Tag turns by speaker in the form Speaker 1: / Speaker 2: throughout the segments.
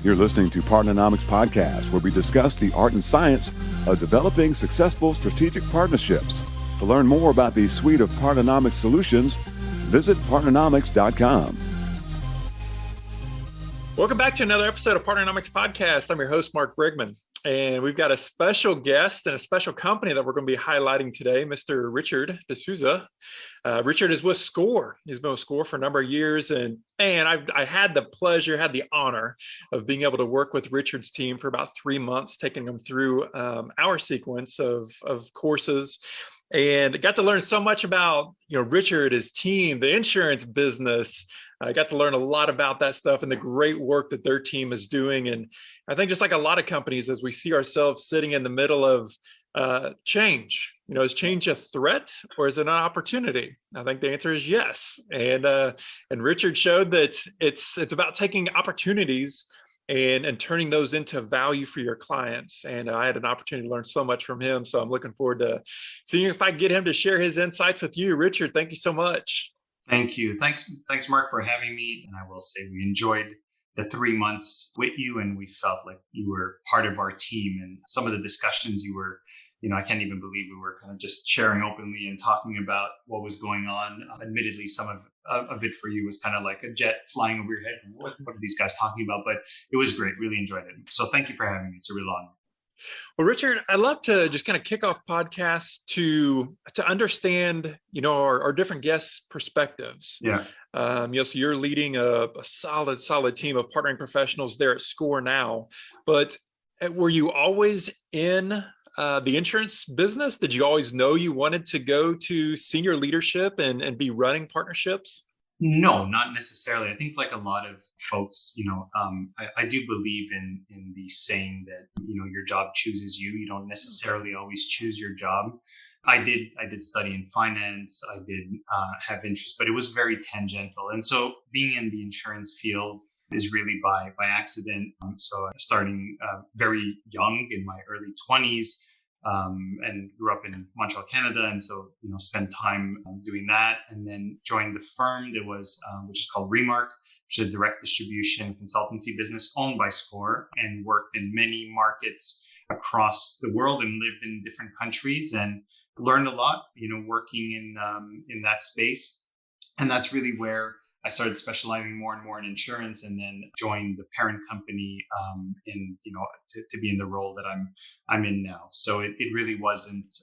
Speaker 1: You're listening to Partnernomics Podcast, where we discuss the art and science of developing successful strategic partnerships. To learn more about the suite of Partnernomics solutions, visit partnernomics.com.
Speaker 2: Welcome back to another episode of Partnernomics Podcast. I'm your host, Mark Brigman, and we've got a special guest and a special company that we're going to be highlighting today, Mr. Richard Sousa. Richard is with Scor. He's been with Scor for a number of years, and I had the honor of being able to work with Richard's team for about 3 months, taking them through our sequence of courses. And I got to learn so much about, Richard, his team, the insurance business. I got to learn a lot about that stuff and the great work that their team is doing. And I think just like a lot of companies, as we see ourselves sitting in the middle of change, is change a threat or is it an opportunity? I think the answer is yes. And Richard showed that it's about taking opportunities and turning those into value for your clients. And I had an opportunity to learn so much from him. So I'm looking forward to seeing if I can get him to share his insights with you. Richard, thank you so much.
Speaker 3: Thank you. Thanks, Mark, for having me. And I will say we enjoyed the 3 months with you, and we felt like you were part of our team. And some of the discussions you were, I can't even believe we were kind of just sharing openly and talking about what was going on. Admittedly, some of it for you was kind of like a jet flying over your head. What are these guys talking about? But it was great. Really enjoyed it. So thank you for having me. It's a real honor.
Speaker 2: Well, Richard, I'd love to just kind of kick off podcasts to understand, our different guests' perspectives.
Speaker 3: Yeah.
Speaker 2: So you're leading a solid team of partnering professionals there at Scor now. But were you always in the insurance business? Did you always know you wanted to go to senior leadership and be running partnerships?
Speaker 3: No, not necessarily. I think like a lot of folks, I do believe in the saying that, your job chooses you. You don't necessarily always choose your job. I did study in finance. I did have interest, but it was very tangential. And so being in the insurance field is really by accident. So starting very young in my early 20s, and grew up in Montreal, Canada. And so, spent time doing that, and then joined the firm that was, which is called Remark, which is a direct distribution consultancy business owned by Scor, and worked in many markets across the world and lived in different countries and learned a lot, working in that space. And that's really where I started specializing more and more in insurance, and then joined the parent company to be in the role that I'm in now. So it really wasn't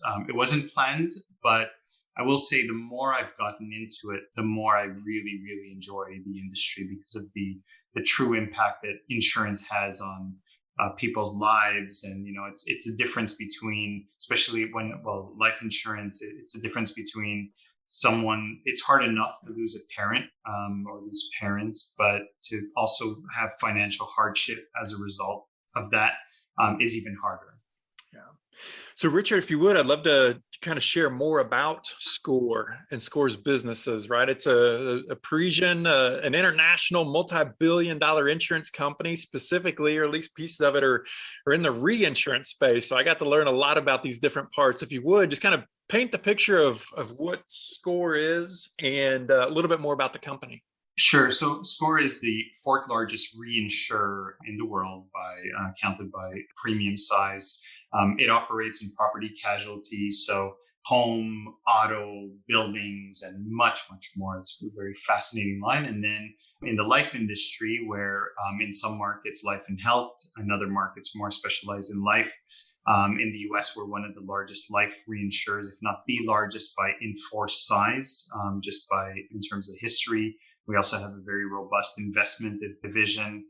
Speaker 3: planned, but I will say the more I've gotten into it, the more I really, really enjoy the industry because of the true impact that insurance has on people's lives. And, it's a difference between, especially life insurance, it's a difference between it's hard enough to lose a parent or lose parents, but to also have financial hardship as a result of that is even harder.
Speaker 2: Yeah. So Richard, if you would, I'd love to kind of share more about Scor and Scor's businesses, right? It's a Parisian, an international multi-billion-dollar insurance company specifically, or at least pieces of it are in the reinsurance space. So I got to learn a lot about these different parts. If you would, just kind of paint the picture of what Scor is and a little bit more about the company.
Speaker 3: Sure. So Scor is the fourth largest reinsurer in the world counted by premium size. It operates in property casualty, so home, auto, buildings, and much, much more. It's a very fascinating line. And then in the life industry, where in some markets, life and health, and other markets more specialized in life. In the US, we're one of the largest life reinsurers, if not the largest by in-force size, in terms of history. We also have a very robust investment division.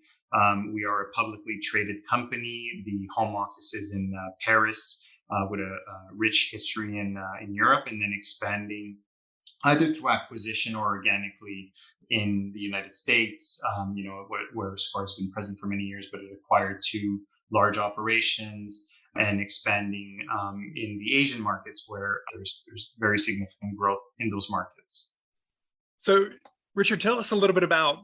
Speaker 3: We are a publicly traded company. The home office is in Paris, with a rich history in Europe, and then expanding either through acquisition or organically in the United States, where Scor has been present for many years, but it acquired 2 large operations, and expanding in the Asian markets where there's very significant growth in those markets.
Speaker 2: So, Richard, tell us a little bit about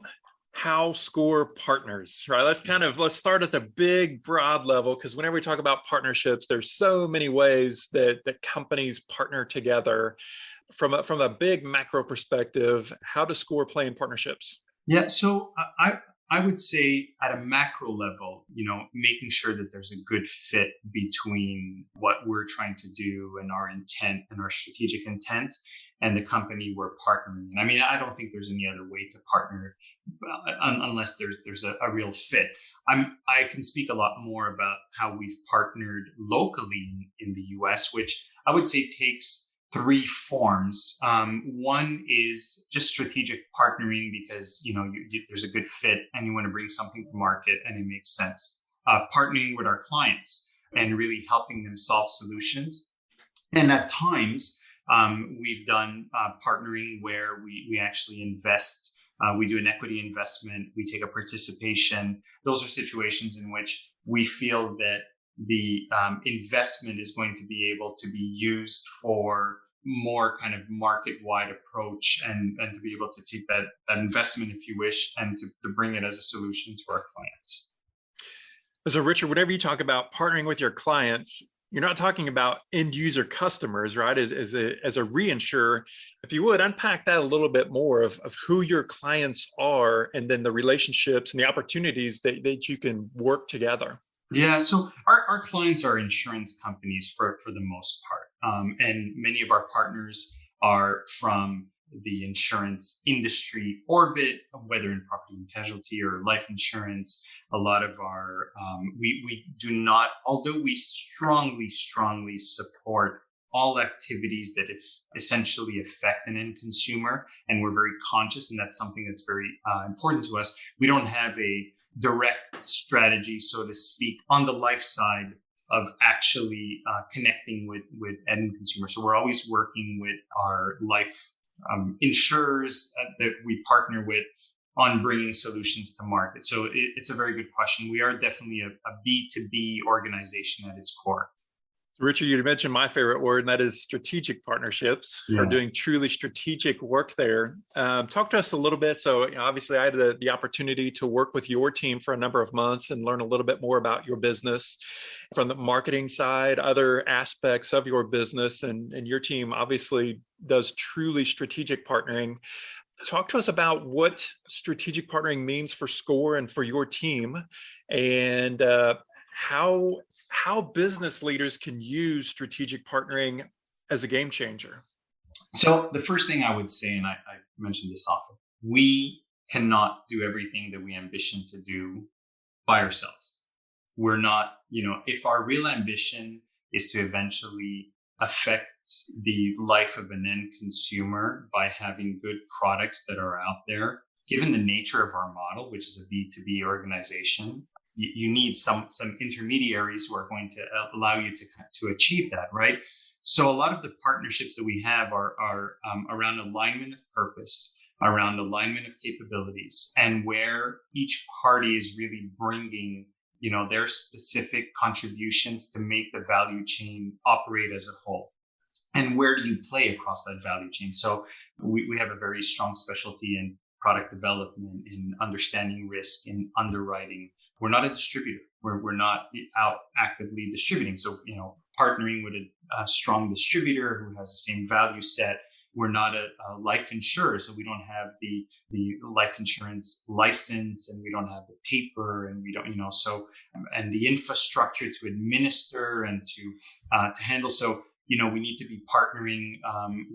Speaker 2: how Scor partners, right? Let's start at the big, broad level, because whenever we talk about partnerships, there's so many ways that companies partner together. From a big macro perspective, how does Scor play in partnerships?
Speaker 3: Yeah, so I would say at a macro level, making sure that there's a good fit between what we're trying to do and our intent and our strategic intent and the company we're partnering. I mean, I don't think there's any other way to partner unless there's a real fit. I can speak a lot more about how we've partnered locally in the US, which I would say takes three forms. One is just strategic partnering because there's a good fit and you want to bring something to market and it makes sense. Partnering with our clients and really helping them solve solutions. And at times, we've done partnering where we actually invest. We do an equity investment. We take a participation. Those are situations in which we feel that the investment is going to be able to be used for more kind of market-wide approach and to be able to take that investment, if you wish, and to bring it as a solution to our clients.
Speaker 2: So Richard, whenever you talk about partnering with your clients, you're not talking about end user customers, right? As a reinsurer, if you would unpack that a little bit more of who your clients are and then the relationships and the opportunities that you can work together.
Speaker 3: Yeah, so our clients are insurance companies for the most part. And many of our partners are from the insurance industry orbit, whether in property and casualty or life insurance. A lot of our, we do not, although we strongly support all activities that essentially affect an end consumer, and we're very conscious, and that's something that's very important to us. We don't have a direct strategy, so to speak, on the life side of actually connecting with end consumers. So we're always working with our life insurers that we partner with on bringing solutions to market. So it's a very good question. We are definitely a B2B organization at its core.
Speaker 2: Richard, you mentioned my favorite word, and that is strategic partnerships.
Speaker 3: Yes.
Speaker 2: We're doing truly strategic work there. Talk to us a little bit. So obviously I had the opportunity to work with your team for a number of months and learn a little bit more about your business from the marketing side, other aspects of your business, and your team obviously does truly strategic partnering. Talk to us about what strategic partnering means for Scor and for your team, and how business leaders can use strategic partnering as a game changer.
Speaker 3: So the first thing I would say, and I mentioned this often, we cannot do everything that we ambition to do by ourselves. We're not, if our real ambition is to eventually affect the life of an end consumer by having good products that are out there, given the nature of our model, which is a B2B organization, you need some intermediaries who are going to allow you to achieve that, right? So a lot of the partnerships that we have are around alignment of purpose, around alignment of capabilities, and where each party is really bringing their specific contributions to make the value chain operate as a whole. And where do you play across that value chain? So we have a very strong specialty in product development, in understanding risk, in underwriting. We're not a distributor. We're not out actively distributing. So, partnering with a strong distributor who has the same value set. We're not a life insurer, so we don't have the life insurance license, and we don't have the paper, and we don't, and the infrastructure to administer and to handle. So, we need to be partnering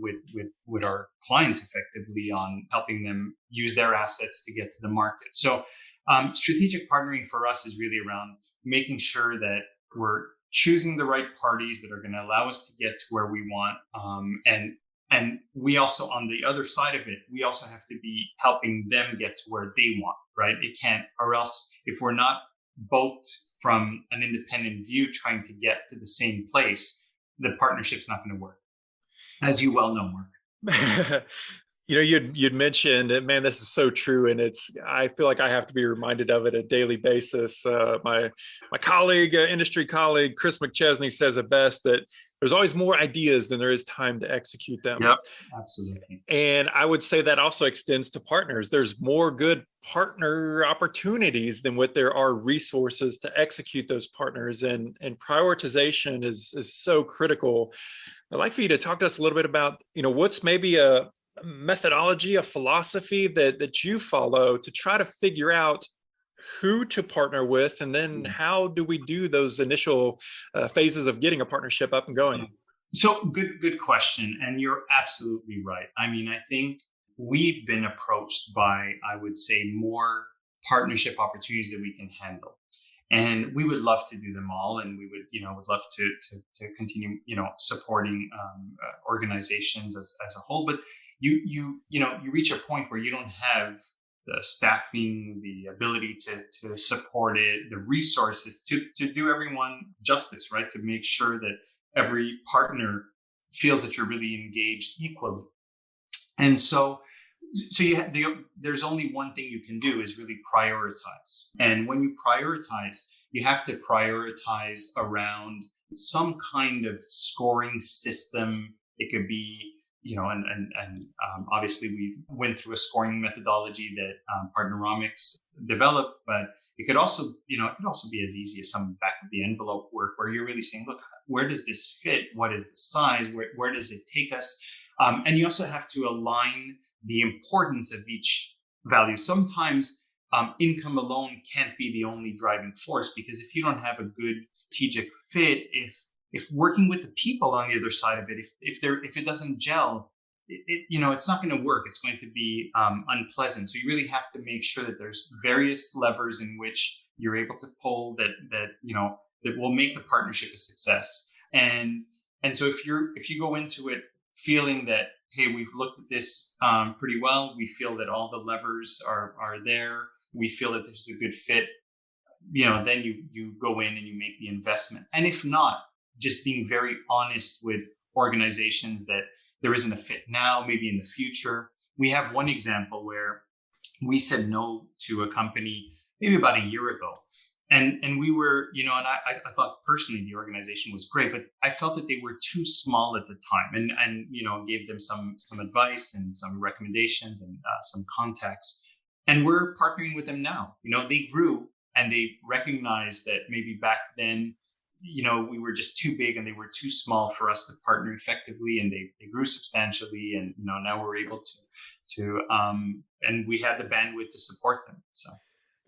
Speaker 3: with our clients effectively on helping them use their assets to get to the market. So strategic partnering for us is really around making sure that we're choosing the right parties that are going to allow us to get to where we want. And we also, on the other side of it, we also have to be helping them get to where they want, right? It can't, or else if we're not both from an independent view trying to get to the same place, the partnership's not going to work, as you well know, Mark.
Speaker 2: You'd mentioned that, man, this is so true. And I feel like I have to be reminded of it on a daily basis. My colleague, industry colleague, Chris McChesney says it best, that there's always more ideas than there is time to execute them.
Speaker 3: Yep, absolutely.
Speaker 2: And I would say that also extends to partners. There's more good partner opportunities than what there are resources to execute those partners. And prioritization is so critical. I'd like for you to talk to us a little bit about, what's maybe a methodology, a philosophy that you follow to try to figure out who to partner with, and then how do we do those initial phases of getting a partnership up and going?
Speaker 3: So good question. And you're absolutely right. I mean, I think we've been approached by, I would say, more partnership opportunities that we can handle. And we would love to do them all. And we would love to continue, supporting organizations as a whole. But you reach a point where you don't have the staffing, the ability to support it, the resources to do everyone justice, right? To make sure that every partner feels that you're really engaged equally. And so there's only one thing you can do is really prioritize. And when you prioritize, you have to prioritize around some kind of scoring system. It could be, obviously we went through a scoring methodology that Partneromics developed, but it could also be as easy as some back of the envelope work where you're really saying, look, where does this fit? What is the size? Where does it take us? And you also have to align the importance of each value. Sometimes income alone can't be the only driving force, because if you don't have a good strategic fit, if working with the people on the other side of it, if it doesn't gel, it's not going to work. It's going to be unpleasant. So you really have to make sure that there's various levers in which you're able to pull that will make the partnership a success. And so if you go into it feeling that, hey, we've looked at this pretty well, we feel that all the levers are there, we feel that this is a good fit, then you go in and you make the investment. And if not, just being very honest with organizations that there isn't a fit now, maybe in the future. We have one example where we said no to a company maybe about a year ago. And we were, and I thought personally the organization was great, but I felt that they were too small at the time, and gave them some advice and some recommendations and some contacts. And we're partnering with them now. They grew and they recognized that maybe back then, we were just too big and they were too small for us to partner effectively, and they grew substantially. And, now we're able to and we had the bandwidth to support them.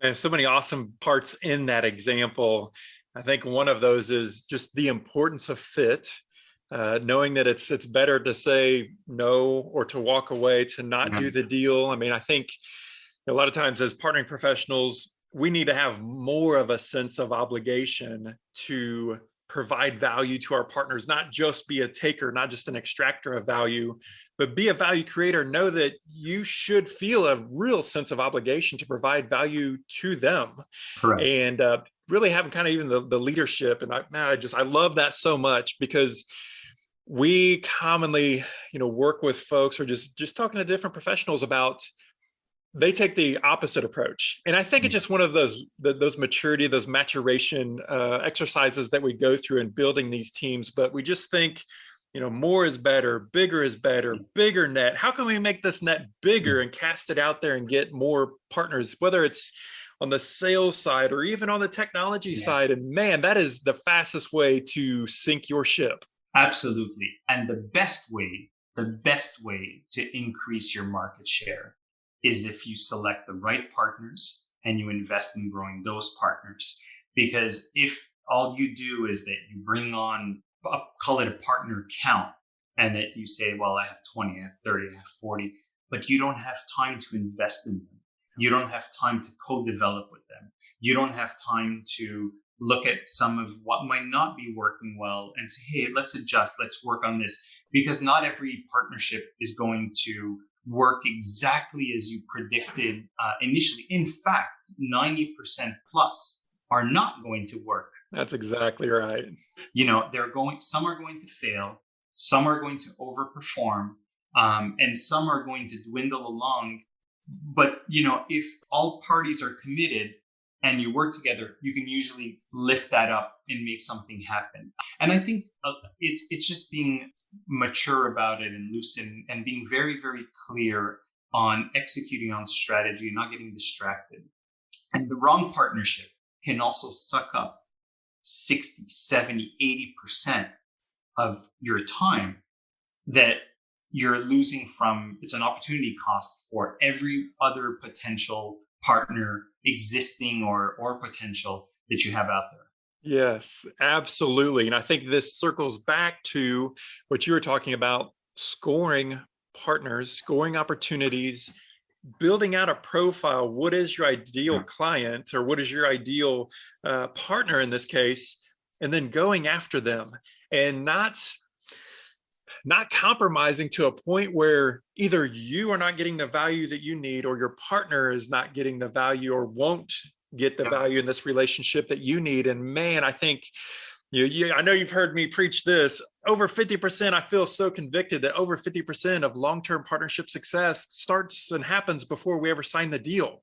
Speaker 2: And so many awesome parts in that example. I think one of those is just the importance of fit, knowing that it's better to say no or to walk away, to not do the deal. I mean, I think a lot of times as partnering professionals, we need to have more of a sense of obligation to provide value to our partners, not just be a taker, not just an extractor of value, but be a value creator. Know that you should feel a real sense of obligation to provide value to them.
Speaker 3: Correct.
Speaker 2: And really having kind of even the leadership. And I love that so much, because we commonly, work with folks or just talking to different professionals about, they take the opposite approach. And I think it's just one of those maturity, those maturation exercises that we go through in building these teams. But we just think, more is better, bigger is better, bigger net. How can we make this net bigger and cast it out there and get more partners, whether it's on the sales side or even on the technology side? And man, that is the fastest way to sink your ship.
Speaker 3: Absolutely. And the best way to increase your market share is if you select the right partners and you invest in growing those partners. Because if all you do is that you bring on, call it a partner count, and that you say, well, I have 20, I have 30, I have 40, but you don't have time to invest in them. You don't have time to co-develop with them. You don't have time to look at some of what might not be working well and say, hey, let's adjust, let's work on this. Because not every partnership is going to work exactly as you predicted initially. In fact, 90% plus are not going to work.
Speaker 2: That's exactly right.
Speaker 3: Some are going to fail, some are going to overperform, and some are going to dwindle along. But, if all parties are committed and you work together, you can usually lift that up and make something happen. And I think it's just being mature about it and lucid and being very, very clear on executing on strategy and not getting distracted. And the wrong partnership can also suck up 60, 70, 80% of your time that you're losing from. It's an opportunity cost for every other potential partner existing or potential that you have out there.
Speaker 2: Yes, absolutely. And I think this circles back to what you were talking about, scoring partners, scoring opportunities, building out a profile. What is your ideal client, or what is your ideal partner in this case? And then going after them, and not compromising to a point where either you are not getting the value that you need, or your partner is not getting the value or won't get the value in this relationship that you need. And man, I think I know you've heard me preach this. Over 50%, I feel so convicted that over 50% of long-term partnership success starts and happens before we ever sign the deal.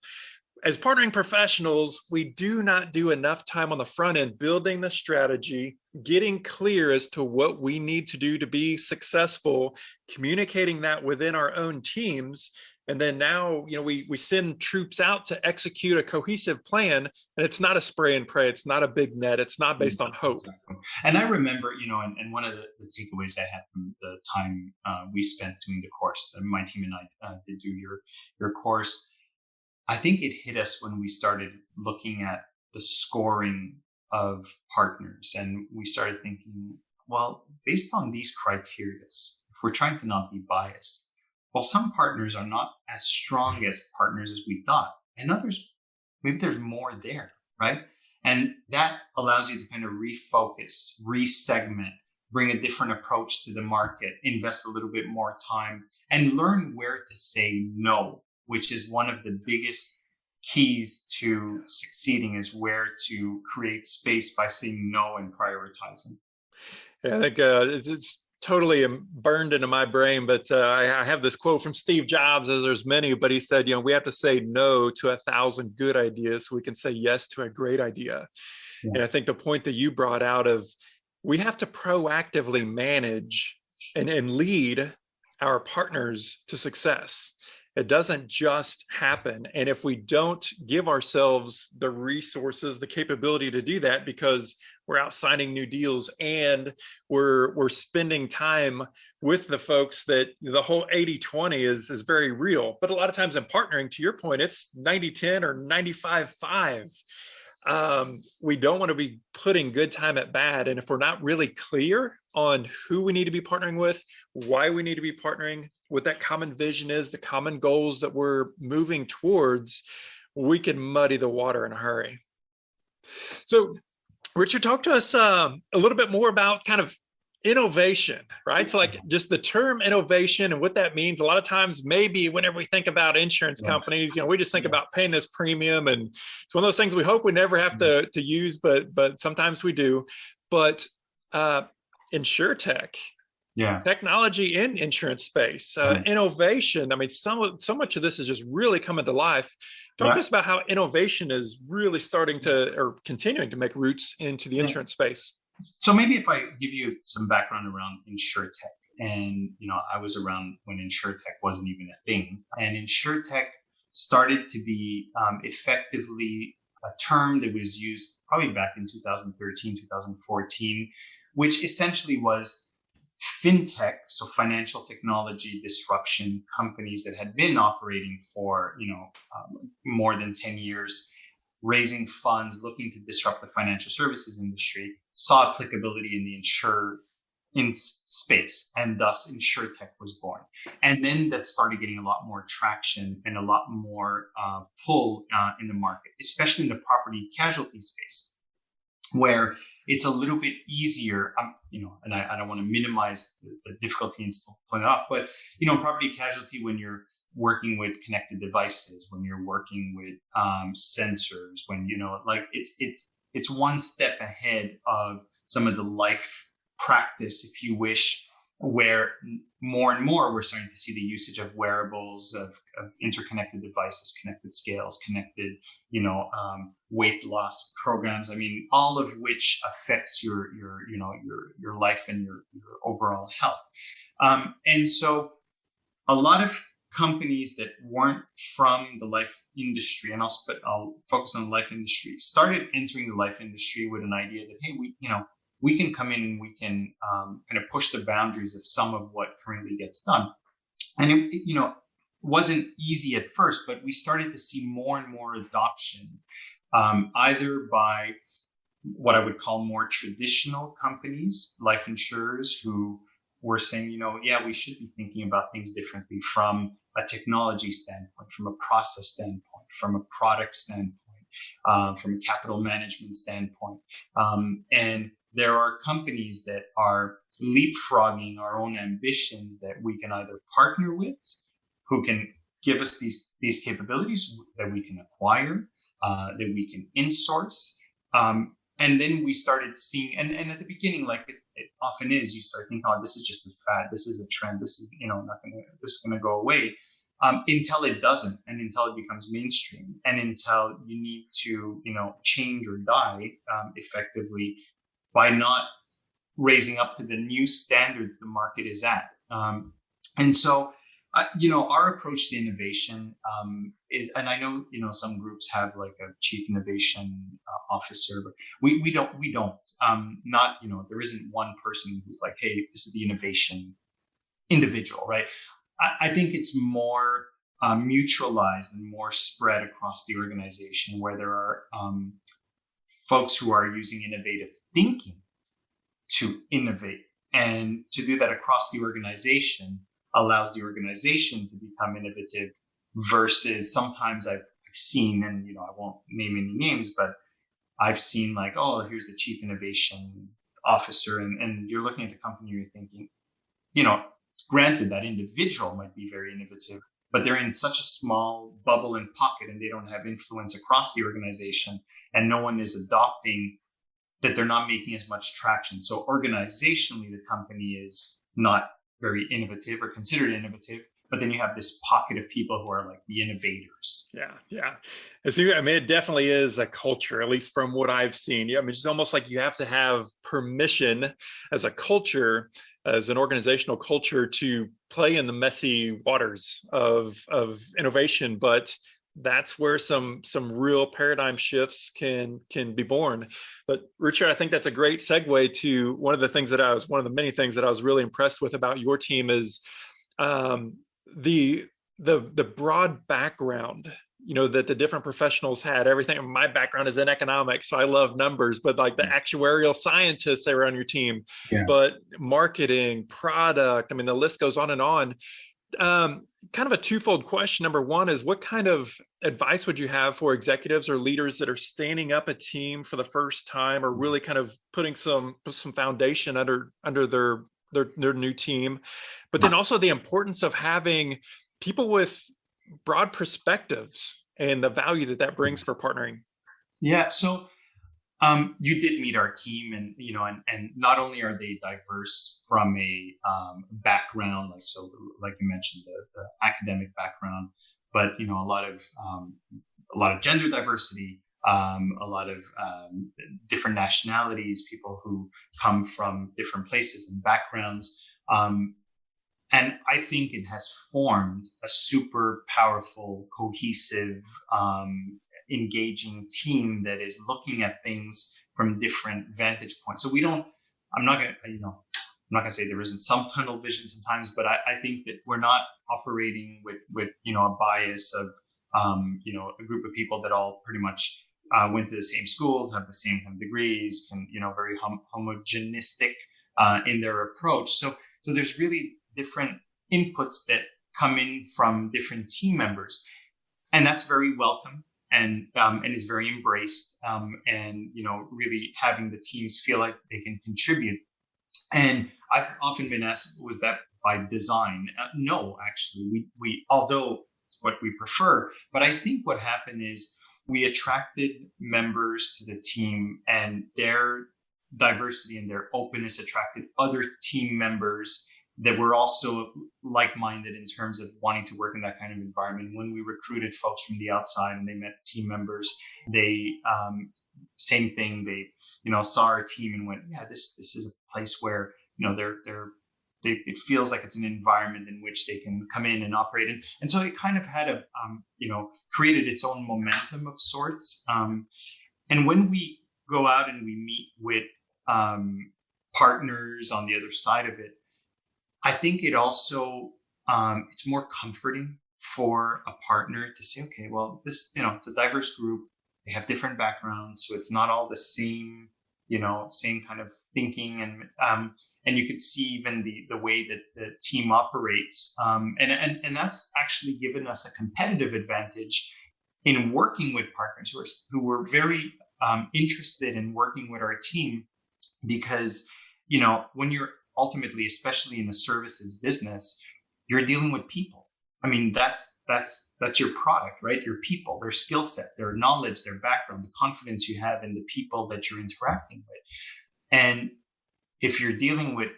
Speaker 2: As partnering professionals, we do not do enough time on the front end building the strategy, getting clear as to what we need to do to be successful, communicating that within our own teams. And then now, we send troops out to execute a cohesive plan, and it's not a spray and pray. It's not a big net. It's not based on hope.
Speaker 3: Exactly. And I remember, and one of the takeaways I had from the time we spent doing the course, my team and I did do your course. I think it hit us when we started looking at the scoring of partners, and we started thinking, well, based on these criteria, if we're trying to not be biased, well, some partners are not as strong as partners as we thought, and others, maybe there's more there, right? And that allows you to kind of refocus, resegment, bring a different approach to the market, invest a little bit more time, and learn where to say no, which is one of the biggest keys to succeeding, is where to create space by saying no and prioritizing.
Speaker 2: Yeah, I think it's totally burned into my brain, but I have this quote from Steve Jobs, as there's many, but he said, we have to say no to 1,000 good ideas so we can say yes to a great idea. Yeah. And I think the point that you brought out of, we have to proactively manage and lead our partners to success. It doesn't just happen. And if we don't give ourselves the resources, the capability to do that, because we're out signing new deals and we're spending time with the folks, that the whole 80-20 is very real. But a lot of times in partnering, to your point, it's 90-10 or 95-5. We don't want to be putting good time at bad. And if we're not really clear on who we need to be partnering with, why we need to be partnering, what that common vision is, the common goals that we're moving towards, we can muddy the water in a hurry. So, Richard, talk to us a little bit more about kind of innovation, right? So like just the term innovation and what that means. A lot of times, maybe whenever we think about insurance companies, we just think about paying this premium, and it's one of those things we hope we never have to use, but sometimes we do. But InsurTech, technology in insurance space, innovation. I mean, so much of this is just really coming to life. Talk to us about how innovation is really starting to, or continuing to make roots into the insurance space.
Speaker 3: So maybe if I give you some background around InsurTech, and I was around when InsurTech wasn't even a thing, and InsurTech started to be effectively a term that was used probably back in 2013, 2014, which essentially was fintech, so financial technology disruption companies that had been operating for more than 10 years, raising funds, looking to disrupt the financial services industry, saw applicability in the space, and thus InsurTech was born. And then that started getting a lot more traction and a lot more pull in the market, especially in the property casualty space, where it's a little bit easier, and I don't want to minimize the difficulty in pulling it off, but, property casualty, when you're working with connected devices, when you're working with sensors, when, it's one step ahead of some of the life practice, if you wish, where more and more we're starting to see the usage of wearables, of interconnected devices, connected scales, connected, weight loss programs. I mean, all of which affects your life and your overall health. And so a lot of companies that weren't from the life industry, and I'll focus on the life industry, started entering the life industry with an idea that, hey, we can come in and we can kind of push the boundaries of some of what currently gets done. And wasn't easy at first, but we started to see more and more adoption, either by what I would call more traditional companies, life insurers, who were saying, yeah, we should be thinking about things differently from a technology standpoint, from a process standpoint, from a product standpoint, from a capital management standpoint. And there are companies that are leapfrogging our own ambitions that we can either partner with, who can give us these capabilities that we can acquire, that we can insource. And then we started seeing, and at the beginning, like it often is, you start thinking, oh, this is just a fad, this is a trend, this is, this is gonna go away, until it doesn't, and until it becomes mainstream, and until you need to, change or die effectively by not raising up to the new standard the market is at. And so, our approach to innovation is, and I know, some groups have like a chief innovation officer, but we don't, not, there isn't one person who's like, hey, this is the innovation individual, right? I think it's more mutualized and more spread across the organization, where there are folks who are using innovative thinking to innovate, and to do that across the organization allows the organization to become innovative, versus sometimes I've seen, and I won't name any names, but I've seen like, oh, here's the chief innovation officer, and you're looking at the company, you're thinking, granted, that individual might be very innovative, but they're in such a small bubble and pocket, and they don't have influence across the organization, and no one is adopting, that they're not making as much traction. So organizationally, the company is not very innovative or considered innovative, but then you have this pocket of people who are like the innovators.
Speaker 2: Yeah. So, it definitely is a culture, at least from what I've seen. It's almost like you have to have permission as a culture, as an organizational culture, to play in the messy waters of innovation. But that's where some real paradigm shifts can be born. But Richard, I think that's a great segue to one of the many things that I was really impressed with about your team is the broad background, that the different professionals had. Everything. My background is in economics, so I love numbers, but like the actuarial scientists that were on your team, but marketing, product, the list goes on and on. Kind of a twofold question. Number one is, what kind of advice would you have for executives or leaders that are standing up a team for the first time, or really kind of putting some foundation under their new team? But then also the importance of having people with broad perspectives and the value that brings for partnering.
Speaker 3: Yeah. So you did meet our team, and and not only are they diverse from a background, like you mentioned, the academic background, but a lot of gender diversity, a lot of different nationalities, people who come from different places and backgrounds, and I think it has formed a super powerful, cohesive, engaging team that is looking at things from different vantage points. So I'm not going to say there isn't some tunnel vision sometimes, but I think that we're not operating with a bias of a group of people that all pretty much went to the same schools, have the same kind of degrees, and very homogenistic in their approach. So there's really different inputs that come in from different team members, and that's very welcome. And is very embraced, and really having the teams feel like they can contribute. And I've often been asked, was that by design? No, actually, we although it's what we prefer, but I think what happened is we attracted members to the team, and their diversity and their openness attracted other team members that were also like-minded in terms of wanting to work in that kind of environment. When we recruited folks from the outside and they met team members, they same thing. They saw our team and went, yeah, this is a place where it feels like it's an environment in which they can come in and operate in. And so it kind of had created its own momentum of sorts. And when we go out and we meet with partners on the other side of it, I think it also it's more comforting for a partner to say, okay, well, this, it's a diverse group. They have different backgrounds, so it's not all the same, same kind of thinking, and you could see even the way that the team operates, and that's actually given us a competitive advantage in working with partners who were very interested in working with our team, because when you're ultimately, especially in a services business, you're dealing with people. I mean, that's your product, right? Your people, their skill set, their knowledge, their background, the confidence you have in the people that you're interacting with. And if you're dealing with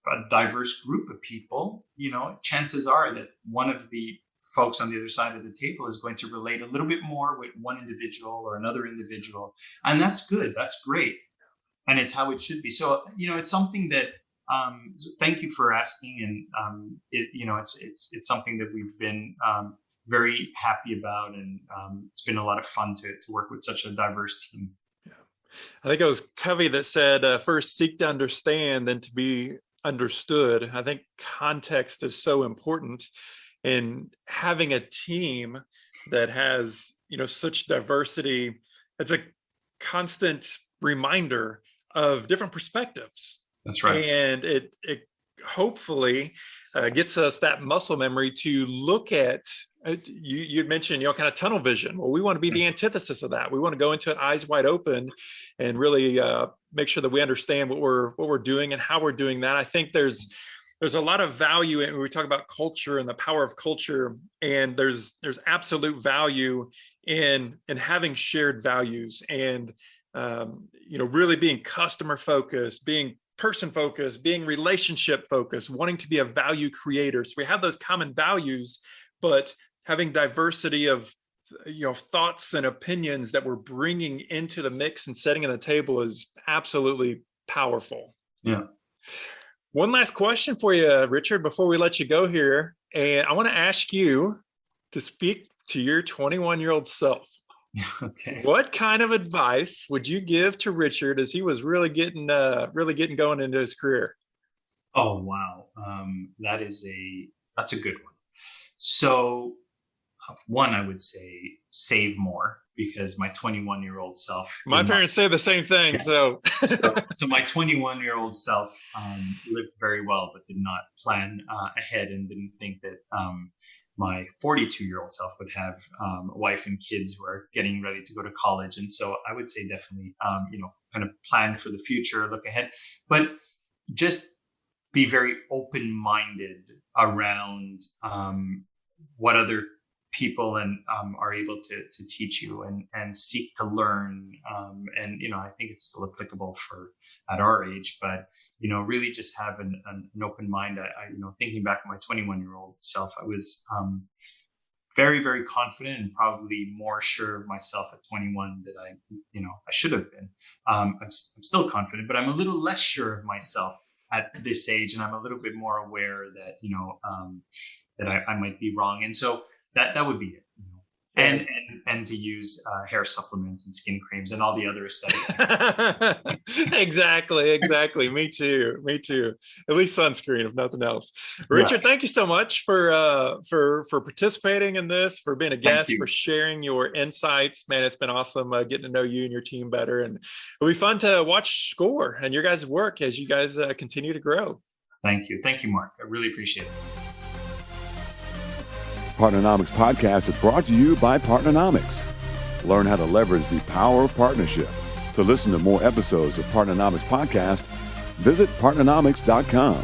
Speaker 3: a diverse group of people, chances are that one of the folks on the other side of the table is going to relate a little bit more with one individual or another individual. And that's good. That's great. And it's how it should be. So, it's something that, thank you for asking, and it's something that we've been very happy about, and it's been a lot of fun to work with such a diverse team.
Speaker 2: Yeah, I think it was Covey that said, "First seek to understand, then to be understood." I think context is so important, and having a team that has such diversity, it's a constant reminder of different perspectives.
Speaker 3: That's right.
Speaker 2: And it hopefully gets us that muscle memory to look at, you mentioned, kind of tunnel vision. Well, we want to be the antithesis of that. We want to go into it eyes wide open and really make sure that we understand what we're doing and how we're doing that. I think there's a lot of value in when we talk about culture and the power of culture, and there's absolute value in having shared values, and really being customer focused, being person focused, being relationship focused, wanting to be a value creator. So we have those common values, but having diversity of thoughts and opinions that we're bringing into the mix and setting on the table is absolutely powerful.
Speaker 3: Yeah.
Speaker 2: One last question for you, Richard, before we let you go here. And I want to ask you to speak to your 21-year-old self.
Speaker 3: Okay.
Speaker 2: What kind of advice would you give to Richard as he was really getting going into his career?
Speaker 3: Oh, wow. That's a good one. So one, I would say save more, because my 21-year-old self.
Speaker 2: My parents say the same thing.
Speaker 3: Yeah. So my 21-year-old self lived very well, but did not plan ahead, and didn't think that my 42-year-old self would have a wife and kids who are getting ready to go to college. And so I would say definitely, kind of plan for the future, look ahead, but just be very open-minded around what other people are able to teach you, and seek to learn. And I think it's still applicable for at our age, but really just have an open mind. I thinking back at my 21-year-old self, I was very, very confident, and probably more sure of myself at 21 that I should have been. I'm still confident, but I'm a little less sure of myself at this age, and I'm a little bit more aware that that I might be wrong. And so that would be it. And to use hair supplements and skin creams and all the other aesthetic.
Speaker 2: Exactly. Me too. At least sunscreen, if nothing else. Richard, right. Thank you so much for participating in this, for being a guest, for sharing your insights. Man, it's been awesome getting to know you and your team better, and it'll be fun to watch Scor and your guys' work as you guys continue to grow.
Speaker 3: Thank you, Mark. I really appreciate it.
Speaker 1: Partnernomics Podcast is brought to you by Partnernomics. Learn how to leverage the power of partnership. To listen to more episodes of Partnernomics Podcast, visit partnernomics.com.